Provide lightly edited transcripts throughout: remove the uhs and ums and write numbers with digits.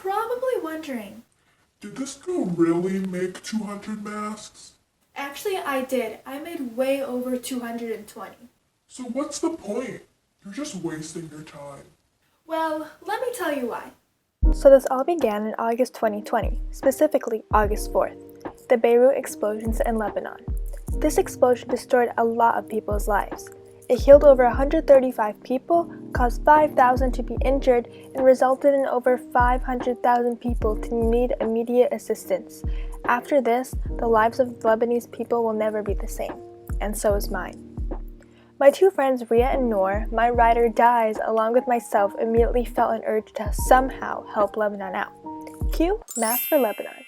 probably wondering, did this girl really make 200 masks? actually I did. I made way over 220. So what's the point? You're just wasting your time. Well, let me tell you why. So this all began in August 2020, specifically August 4th, the Beirut explosions in Lebanon. This explosion destroyed a lot of people's lives. It killed over 135 people, caused 5,000 to be injured, and resulted in over 500,000 people to need immediate assistance. After this, the lives of Lebanese people will never be the same, and so is mine. My two friends Ria and Noor, my ride or dies, along with myself, immediately felt an urge to somehow help Lebanon out. Cue Mask for Lebanon.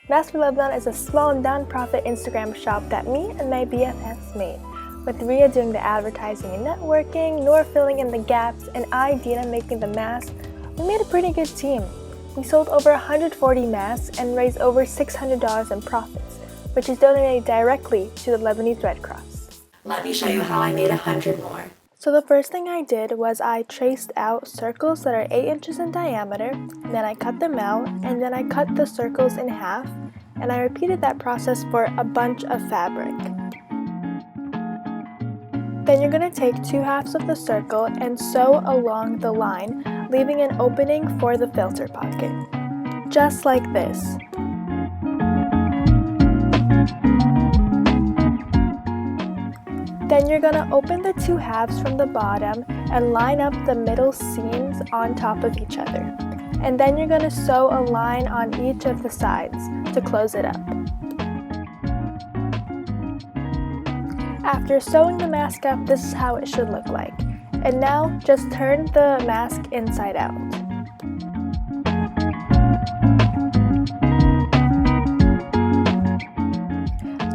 Mask for Lebanon is a small non-profit Instagram shop that me and my BFFs made, with Ria doing the advertising and networking, Noor filling in the gaps, and I, Dina, making the masks. We made a pretty good team. We sold over 140 masks and raised over $600 in profits, which is donated directly to the Lebanese Red Cross. Let me show you how I made 100 more. So the first thing I did was I traced out circles that are 8 inches in diameter, then I cut them out, and then I cut the circles in half, and I repeated that process for a bunch of fabric. Then you're going to take 2 halves of the circle and sew along the line, leaving an opening for the filter pocket. Just like this. Then you're going to open the 2 halves from the bottom and line up the middle seams on top of each other. And then you're going to sew a line on each of the sides to close it up. After sewing the mask up, this is how it should look like. And now, just turn the mask inside out.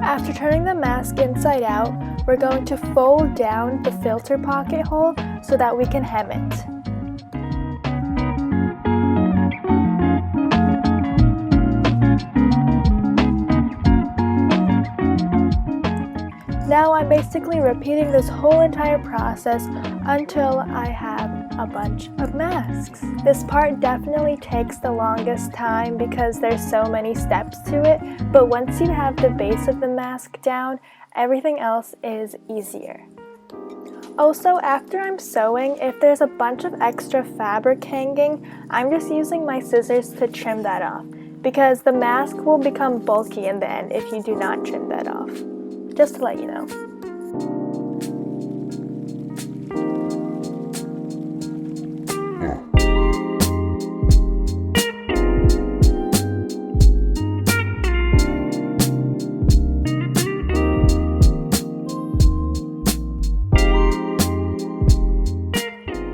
After turning the mask inside out, we're going to fold down the filter pocket hole so that we can hem it. Now I'm basically repeating this whole entire process until I have a bunch of masks. This part definitely takes the longest time because there's so many steps to it, but once you have the base of the mask down, everything else is easier. Also, after I'm sewing, if there's a bunch of extra fabric hanging, I'm just using my scissors to trim that off, because the mask will become bulky in the end if you do not trim that off. Just to let you know.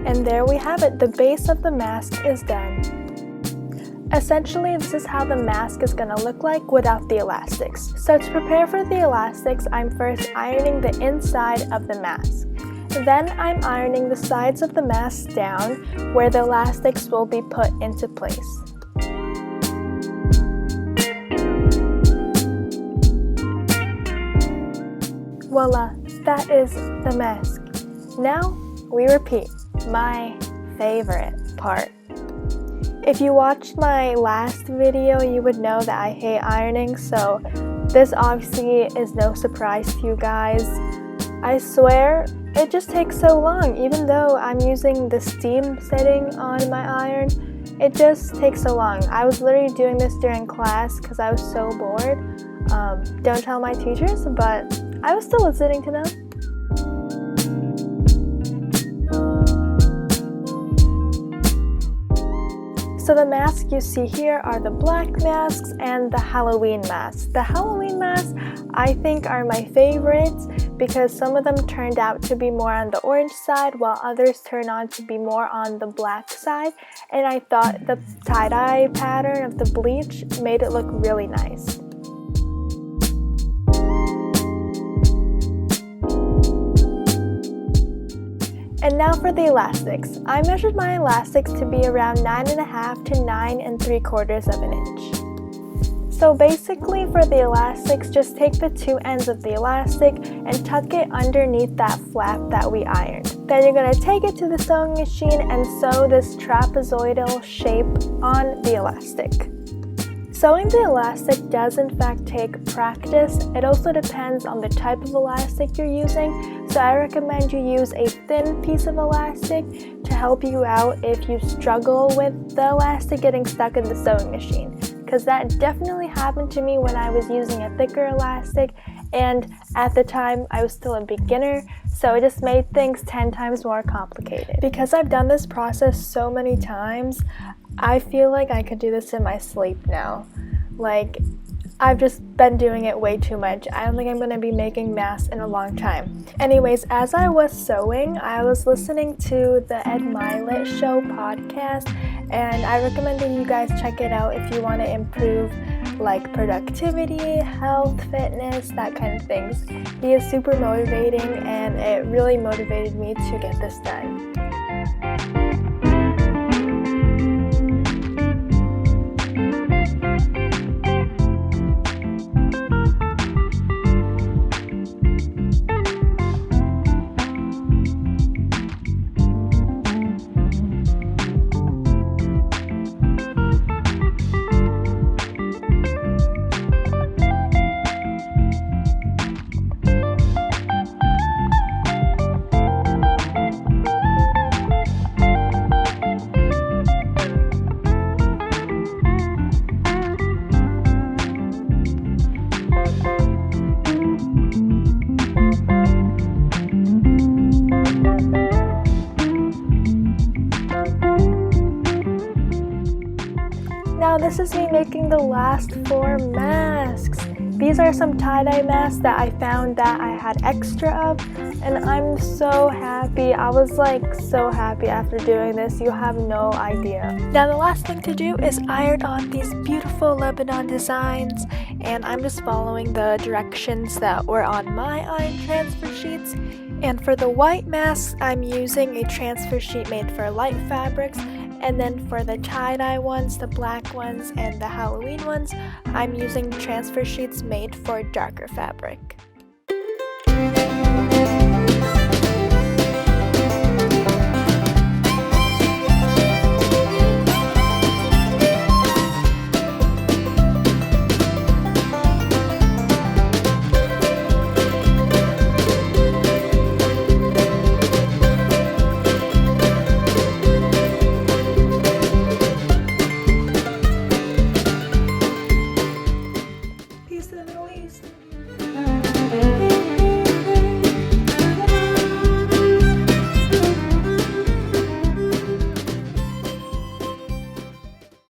And there we have it, the base of the mask is done. Essentially, this is how the mask is going to look like without the elastics. So to prepare for the elastics, I'm first ironing the inside of the mask. Then I'm ironing the sides of the mask down where the elastics will be put into place. Voila, that is the mask. Now we repeat, my favorite part. If you watched my last video, you would know that I hate ironing, so this obviously is no surprise to you guys. I swear, it just takes so long. Even though I'm using the steam setting on my iron, it just takes so long. I was literally doing this during class because I was so bored. Don't tell my teachers, but I was still listening to them. So the masks you see here are the black masks and the Halloween masks. The Halloween masks I think are my favorites because some of them turned out to be more on the orange side while others turned out to be more on the black side, and I thought the tie-dye pattern of the bleach made it look really nice. And now for the elastics. I measured my elastics to be around 9.5 to 9 3/4 of an inch. So basically for the elastics, just take the 2 ends of the elastic and tuck it underneath that flap that we ironed. Then you're going to take it to the sewing machine and sew this trapezoidal shape on the elastic. Sewing the elastic does in fact take practice. It also depends on the type of elastic you're using, so I recommend you use a thin piece of elastic to help you out if you struggle with the elastic getting stuck in the sewing machine, because that definitely happened to me when I was using a thicker elastic, and at the time I was still a beginner, so it just made things 10 times more complicated. Because I've done this process so many times, I feel like I could do this in my sleep now. Like, I've just been doing it way too much. I don't think I'm going to be making masks in a long time. Anyways, as I was sewing, I was listening to the Ed Milet Show podcast, and I recommend that you guys check it out if you want to improve like productivity, health, fitness, that kind of things. He is super motivating, and it really motivated me to get this done. Now this is me making the last 4 masks. These are some tie-dye masks that I found that I had extra of, and I'm so happy. I was like so happy after doing this, you have no idea. Now the last thing to do is iron on these beautiful Lebanon designs, and I'm just following the directions that were on my iron transfer sheets. And for the white masks, I'm using a transfer sheet made for light fabrics. And then for the tie-dye ones, the black ones, and the Halloween ones, I'm using transfer sheets made for darker fabric.